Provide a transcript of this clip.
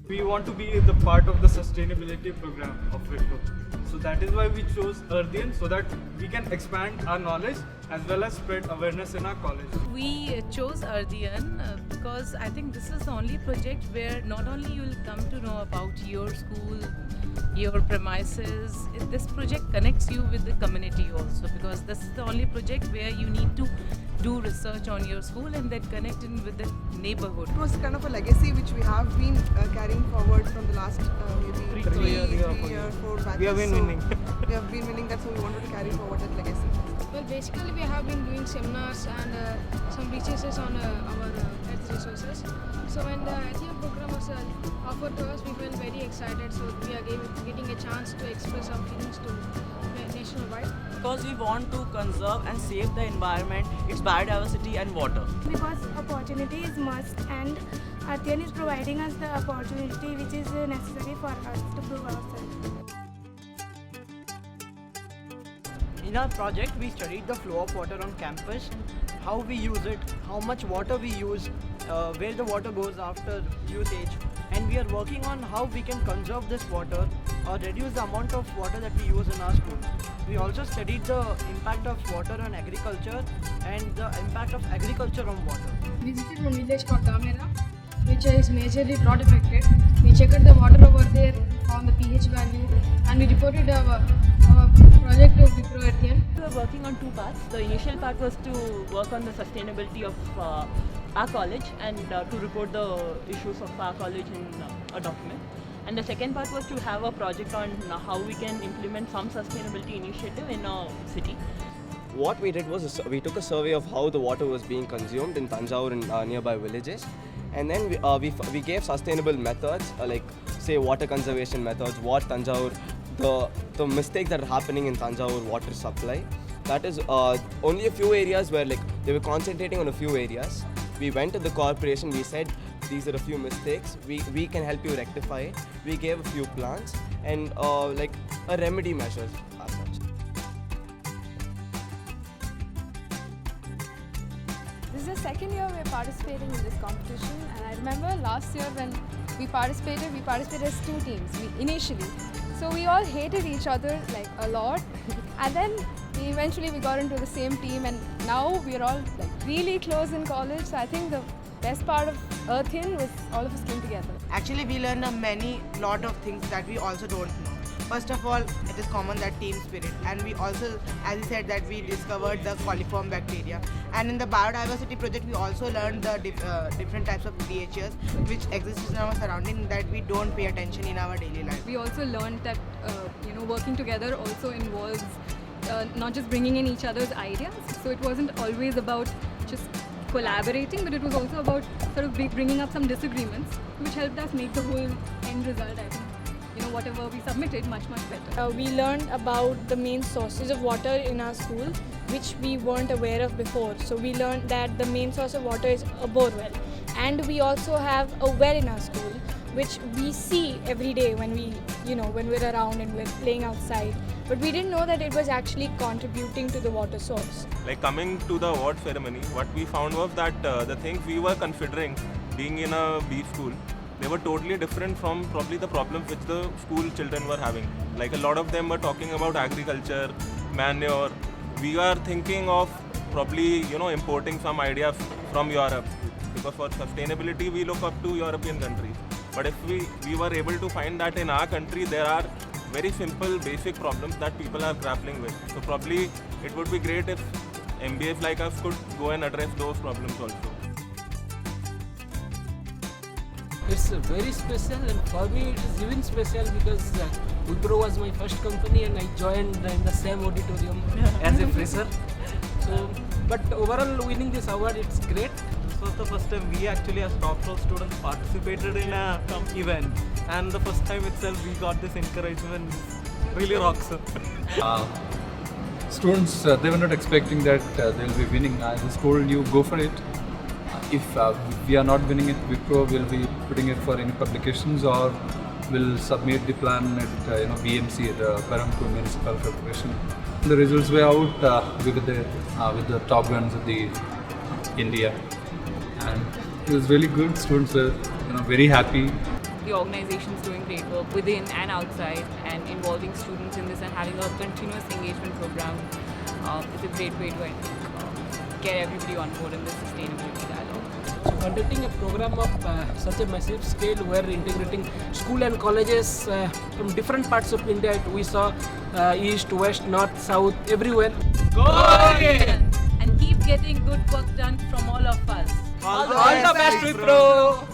We want to be the part of the sustainability program of Wipro. So that is why we chose Earthian, so that we can expand our knowledge as well as spread awareness in our college. We chose Ardhian because I think this is the only project where not only you will come to know about your school, your premises. This project connects you with the community also, because this is the only project where you need to do research on your school and then connect in with the neighborhood. It was kind of a legacy which we have been carrying forward from the last maybe three or four batches. We have been winning. We have been winning that, so we wanted to carry forward that legacy. Well, basically we have been doing seminars and some researches on our earth resources. So when the Athena program was offered to us, we felt very excited. So we are getting a chance to express our feelings to nationwide. Because we want to conserve and save the environment, its biodiversity and water. Because opportunity is must, and Ardhian is providing us the opportunity which is necessary for us to prove ourselves. In our project, we studied the flow of water on campus, how we use it, how much water we use, where the water goes after usage, and we are working on how we can conserve this water or reduce the amount of water that we use in our school. We also studied the impact of water on agriculture and the impact of agriculture on water. We visited one village called Damera, which is majorly drought affected. We checked the water over there on the pH value, and we reported our project to Wipro Earthian. We were working on two parts. The initial part was to work on the sustainability of our college and to report the issues of our college in a document. And the second part was to have a project on how we can implement some sustainability initiative in a city. What we did was we took a survey of how the water was being consumed in Tanjore and nearby villages, and then we gave sustainable methods like say water conservation methods. What Tanjore, the mistakes that are happening in Tanjore water supply. That is only a few areas where like they were concentrating on a few areas. We went to the corporation. We said these are a few mistakes. We can help you rectify it. We gave a few plans and like a remedy measures as such. This is the second year we're participating in this competition, and I remember last year when we participated as two teams initially. So we all hated each other like a lot, and then eventually we got into the same team, and now we're all like really close in college. So I think the best part of Earthian was all of us came together. Actually, we learned a lot of things that we also don't know. First of all, it is common that team spirit, and we also, as you said, that we discovered the coliform bacteria. And in the biodiversity project, we also learned the different types of creatures which exist in our surrounding that we don't pay attention in our daily life. We also learned that working together also involves not just bringing in each other's ideas. So it wasn't always about just collaborating, but it was also about sort of bringing up some disagreements, which helped us make the whole end result, I think, whatever we submitted, much better. We learned about the main sources of water in our school, which we weren't aware of before. So we learned that the main source of water is a bore well, and we also have a well in our school, which we see every day when we're around and we're playing outside. But we didn't know that it was actually contributing to the water source. Like coming to the award ceremony, what we found was that the things we were considering being in a B school, they were totally different from probably the problems which the school children were having. Like a lot of them were talking about agriculture, manure. We are thinking of probably importing some ideas from Europe, because for sustainability we look up to European countries. But if we were able to find that in our country there are very simple basic problems that people are grappling with. So probably it would be great if MBAs like us could go and address those problems also. It's very special, and for me it is even special because Wipro was my first company and I joined in the same auditorium as a fresher. So, but overall winning this award, it's great. This was the first time we actually as top floor students participated in a event, and the first time itself we got this encouragement. Really rocks. Students, they were not expecting that they'll be winning. I just told you, go for it. If we are not winning it, Wipro will be putting it for any publications, or will submit the plan at BMC, the Paramkour Municipal Corporation. The results were out with the top guns of the India, and it was really good. Students were very happy. the organizations doing great work within and outside, and involving students in this and having a continuous engagement program is a great way to, I think, get everybody on board in this sustainability dialogue. So conducting a program of such a massive scale, where integrating school and colleges from different parts of India, we saw east, west, north, south, everywhere. Go Ardian! And keep getting good work done from all of us. All the best, Wipro!